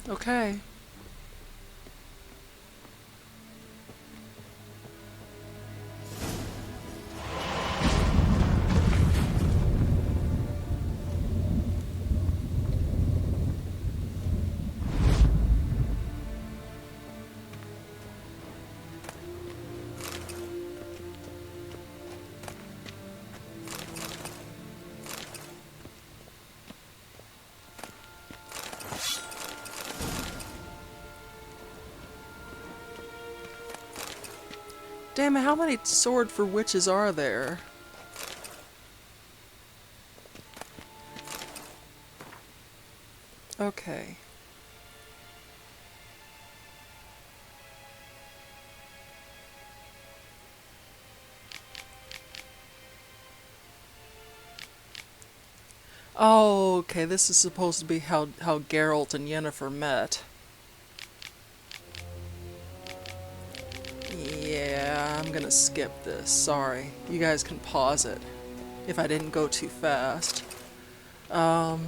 Okay. Damn it, how many sword for witches are there? Okay. Oh, okay, this is supposed to be how Geralt and Yennefer met. Yeah, I'm gonna skip this. Sorry. You guys can pause it if I didn't go too fast. Um,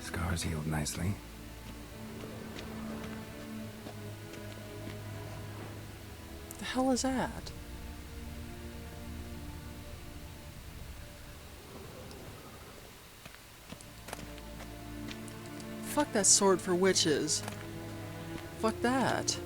Scars healed nicely. the hell is that? Fuck that sword for witches. Fuck that.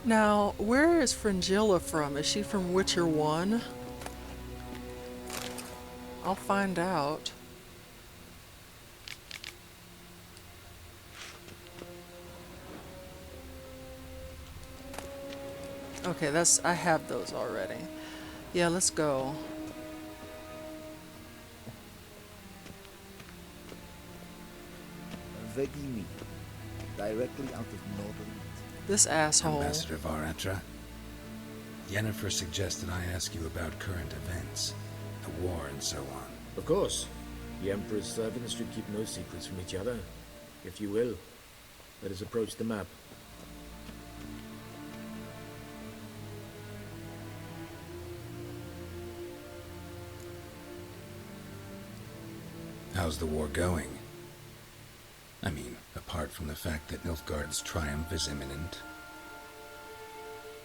Now, where is Fringilla from? Is she from Witcher 1? I'll find out. Okay, I have those already. Yeah, let's go. Vegimi, directly out of northern. This asshole. Ambassador Varatra, Yennefer suggested I ask you about current events, the war and so on. Of course. The Emperor's servants should keep no secrets from each other. If you will, let us approach the map. How's the war going? I mean, apart from the fact that Nilfgaard's triumph is imminent.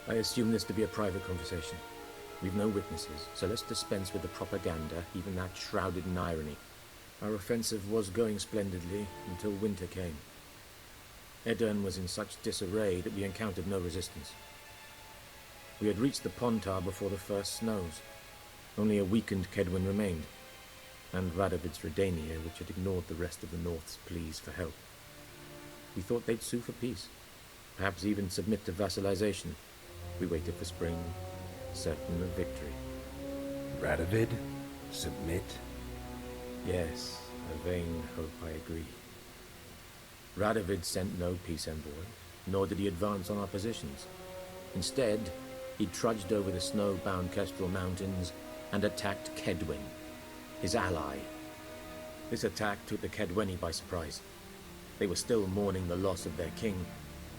I assume this to be a private conversation. We've no witnesses, so let's dispense with the propaganda, even that shrouded in irony. Our offensive was going splendidly until winter came. Edirne was in such disarray that we encountered no resistance. We had reached the Pontar before the first snows. Only a weakened Kedwin remained, and Radovid's Redania, which had ignored the rest of the North's pleas for help. We thought they'd sue for peace, perhaps even submit to vassalization. We waited for spring, certain of victory. Radovid? Submit? Yes, a vain hope, I agree. Radovid sent no peace envoy, nor did he advance on our positions. Instead, he trudged over the snow-bound Kestrel Mountains and attacked Kedwen, his ally. This attack took the Kedweni by surprise. They were still mourning the loss of their king.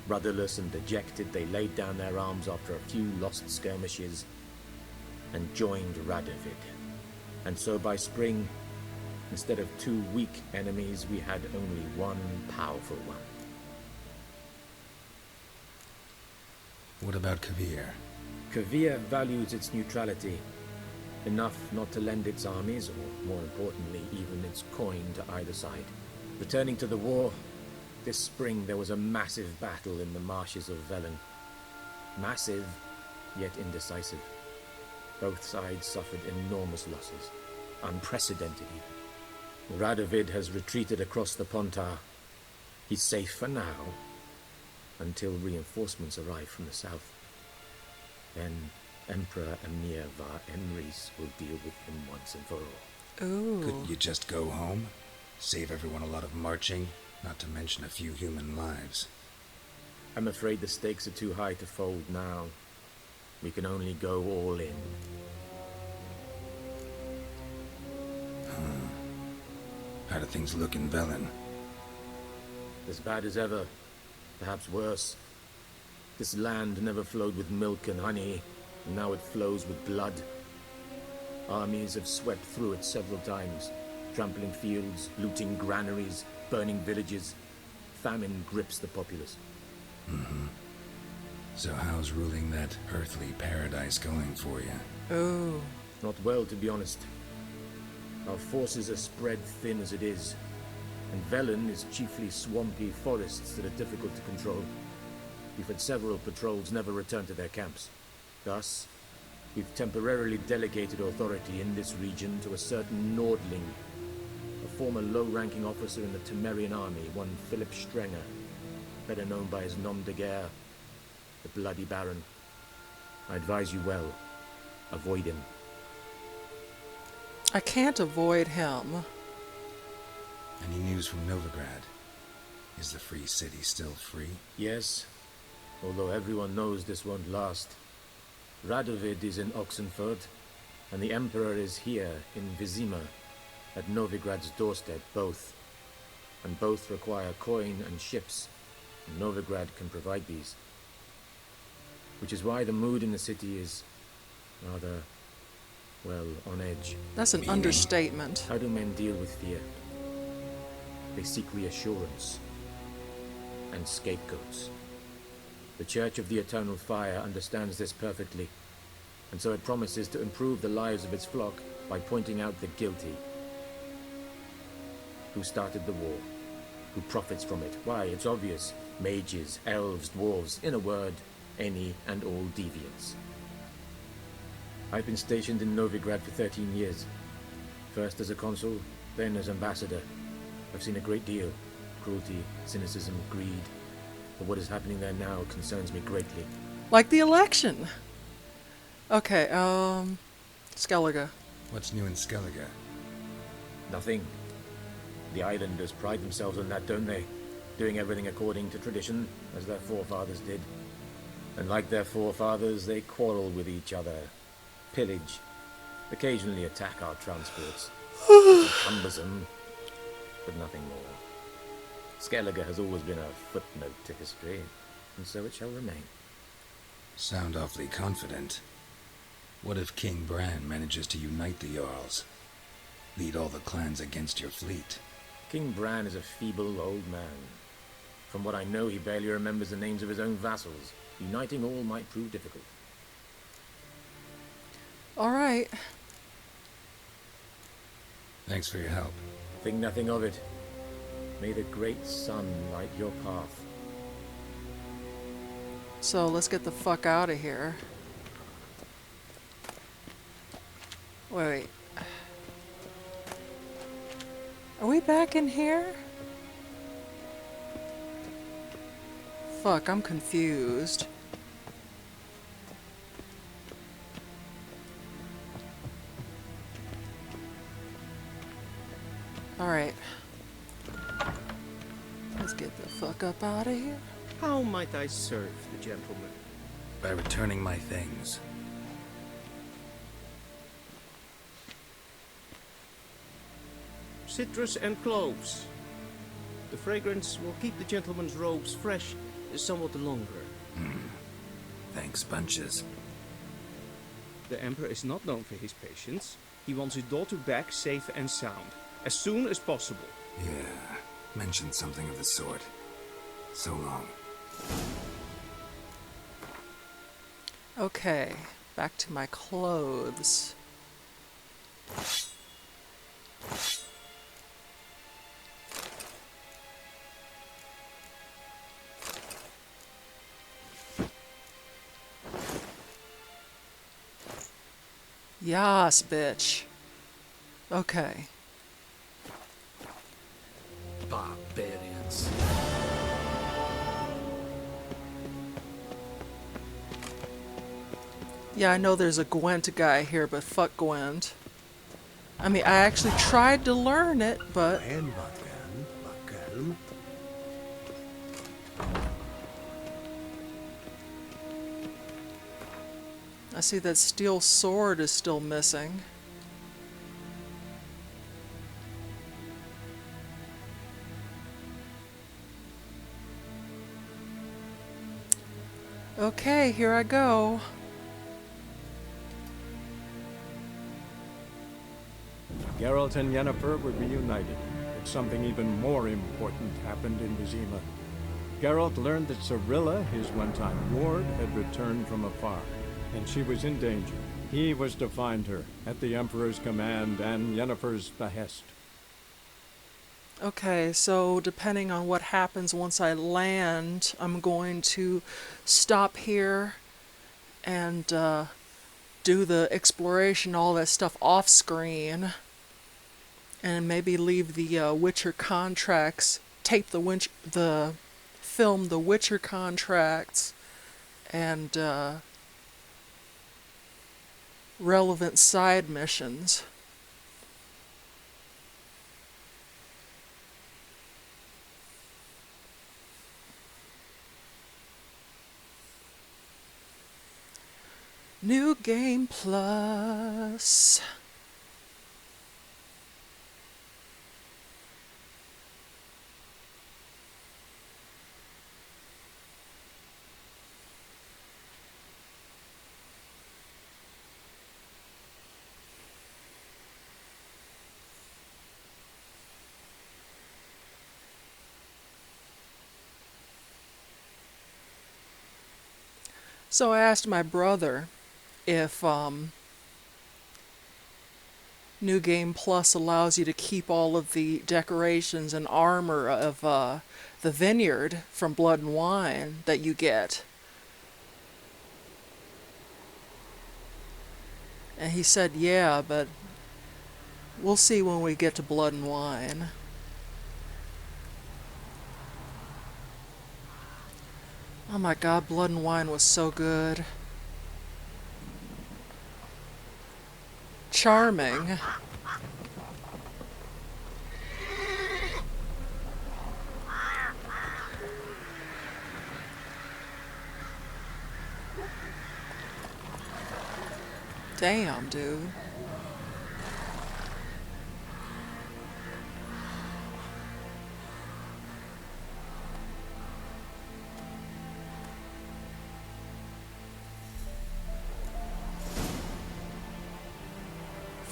Rudderless and dejected, they laid down their arms after a few lost skirmishes and joined Radovid. And so by spring, instead of two weak enemies, we had only one powerful one. What about Kavir? Kavir values its neutrality, enough not to lend its armies, or more importantly, even its coin to either side. Returning to the war, this spring there was a massive battle in the marshes of Velen. Massive, yet indecisive. Both sides suffered enormous losses, unprecedented even. Radovid has retreated across the Pontar. He's safe for now, until reinforcements arrive from the south. Then Emperor Emir var Emrys will deal with him once and for all. Ooh. Couldn't you just go home? Save everyone a lot of marching, not to mention a few human lives. I'm afraid the stakes are too high to fold now. We can only go all in. How do things look in Velen? As bad as ever, perhaps worse. This land never flowed with milk and honey, and now it flows with blood. Armies have swept through it several times, trampling fields, looting granaries, burning villages. Famine grips the populace. So how's ruling that earthly paradise going for you? Oh. Not well, to be honest. Our forces are spread thin as it is, and Velen is chiefly swampy forests that are difficult to control. We've had several patrols never return to their camps. Thus, we've temporarily delegated authority in this region to a certain Nordling, a former low-ranking officer in the Temerian army, one Philip Strenger, better known by his nom de guerre, the Bloody Baron. I advise you well. Avoid him. I can't avoid him. Any news from Novigrad? Is the free city still free? Yes, although everyone knows this won't last. Radovid is in Oxenfurt, and the Emperor is here in Vizima, at Novigrad's doorstep, both. And both require coin and ships, and Novigrad can provide these. Which is why the mood in the city is rather, well, on edge. That's an Meaning? understatement. How do men deal with fear? They seek reassurance and scapegoats. The Church of the Eternal Fire understands this perfectly, and so it promises to improve the lives of its flock by pointing out the guilty. Who started the war? Who profits from it? Why, it's obvious. Mages, elves, dwarves, in a word, any and all deviants. I've been stationed in Novigrad for 13 years. First as a consul, then as ambassador. I've seen a great deal. Cruelty, cynicism, greed. But what is happening there now concerns me greatly. Like the election. Okay, Skellige. What's new in Skellige? Nothing. The islanders pride themselves on that, don't they? Doing everything according to tradition, as their forefathers did. And like their forefathers, they quarrel with each other. Pillage. Occasionally attack our transports. Cumbersome. But nothing more. Skellige has always been a footnote to history, and so it shall remain. Sound awfully confident. What if King Bran manages to unite the Jarls? Lead all the clans against your fleet? King Bran is a feeble old man. From what I know, he barely remembers the names of his own vassals. Uniting all might prove difficult. All right. Thanks for your help. Think nothing of it. May the great sun light your path. So let's get the fuck out of here. Wait. Are we back in here? Fuck, I'm confused. Alright. Let's get the fuck up out of here. How might I serve the gentleman? By returning my things. Citrus and cloves. The fragrance will keep the gentleman's robes fresh somewhat longer. Thanks, bunches. The Emperor is not known for his patience. He wants his daughter back safe and sound, as soon as possible. Yeah, mentioned something of the sort. So long. Okay, back to my clothes. Yas, bitch. Okay. Barbarians. Yeah, I know there's a Gwent guy here, but fuck Gwent. I mean, I actually tried to learn it, but... I see that steel sword is still missing. Okay, here I go. Geralt and Yennefer were reunited, but something even more important happened in Vizima. Geralt learned that Cirilla, his one-time ward, had returned from afar, and she was in danger. He was to find her, at the Emperor's command and Yennefer's behest. Okay, so depending on what happens once I land, I'm going to stop here and do the exploration, all that stuff off screen, and maybe leave the Witcher contracts, film the Witcher contracts, and relevant side missions. New Game Plus. So I asked my brother if New Game Plus allows you to keep all of the decorations and armor of the vineyard from Blood and Wine that you get. And he said, yeah, but we'll see when we get to Blood and Wine. Oh my god, Blood and Wine was so good. Charming. Damn, dude.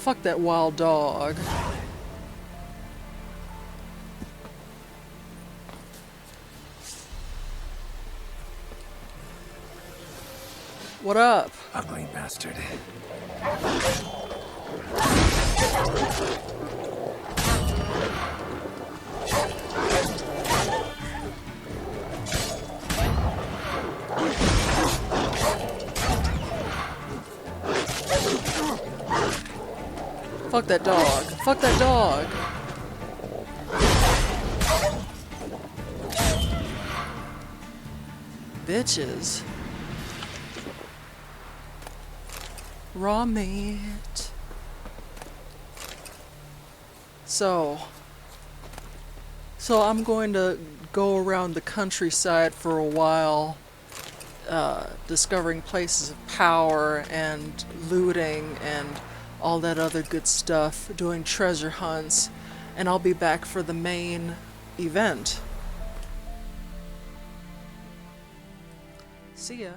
Fuck that wild dog. What up? Ugly bastard. Fuck that dog. Fuck that dog. Bitches. Raw meat. So I'm going to go around the countryside for a while, discovering places of power and looting and all that other good stuff, doing treasure hunts, and I'll be back for the main event. See ya.